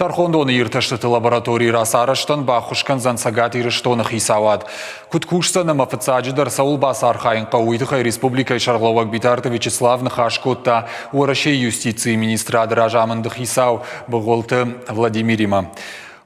Тархондоны ирташтыты лаборатории сарыштан бахушкан зансагат ирыштоны хисавад. Куткушсаны мафыцаджидар Саул Басархайнқа уйдыхай республикай Шарловак Битарты Вячеслав Нахашкотта урашей юстиции министра Дражамынды хисау бұғылты Владимирима.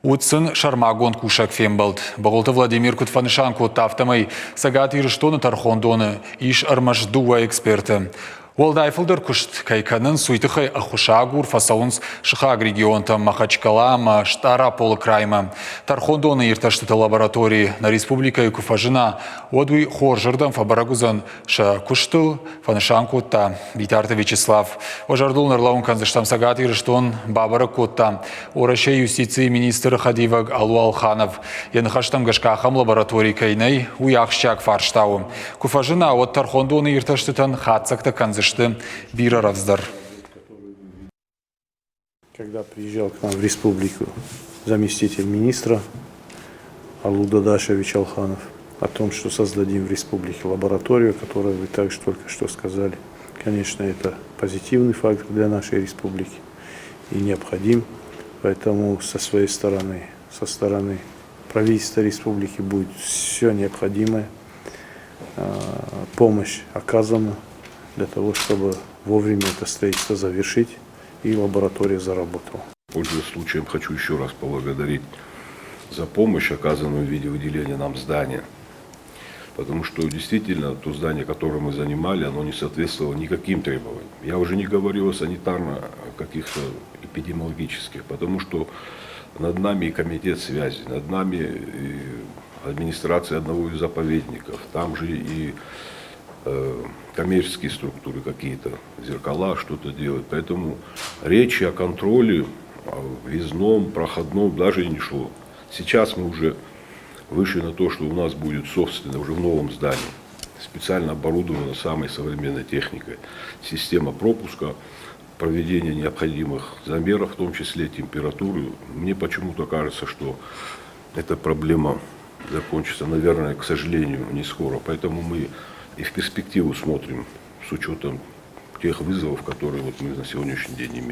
Утсын Шармагон кушак фембалд. Бұғылты Владимир Кутфанышан котта автомай сагат ирыштоны Тархондоны иш армаждуа эксперты. Уолдайфылдыр күшт кайканын суйтықай Ахушагур фасаунс Шихаг регионта Махачкала штара полы крайма. Тархондоны ирташтыты лаборатории на республика Куфажина одуй хоржырдан фабарагузан ша куштыл фанышан котта Битарты Вячеслав. Ожардул нарлаун канзыштам сагат ирыштон бабара котта. Орашей юстиции министр Хадиваг Алуалханов. Янхаштам гашкахам лаборатории кайнай уяхщак фарштау. Куфажина от Тархондоны ирташтытан хатсакта канзыштам. Когда приезжал к нам в республику заместитель министра Алудадашевич Алханов о том, что создадим в республике лабораторию, которую вы также только что сказали, конечно, это позитивный фактор для нашей республики и необходим, поэтому со своей стороны, со стороны правительства республики будет все необходимое, помощь оказана для того, чтобы вовремя это строительство завершить и лаборатория заработала. Пользуясь случаем, хочу еще раз поблагодарить за помощь, оказанную в виде выделения нам здания. Потому что действительно то здание, которое мы занимали, оно не соответствовало никаким требованиям. Я уже не говорю о санитарно каких-то эпидемиологических, потому что над нами и комитет связи, над нами и администрация одного из заповедников, там же и коммерческие структуры какие-то, зеркала что-то делают. Поэтому речи о контроле, о въездном, проходном даже не шло. Сейчас мы уже вышли на то, что у нас будет собственно уже в новом здании, специально оборудована самой современной техникой, система пропуска, проведение необходимых замеров, в том числе температуры. Мне почему-то кажется, что эта проблема закончится, наверное, к сожалению, не скоро. Поэтому мы и в перспективу смотрим с учетом тех вызовов, которые вот мы на сегодняшний день имеем.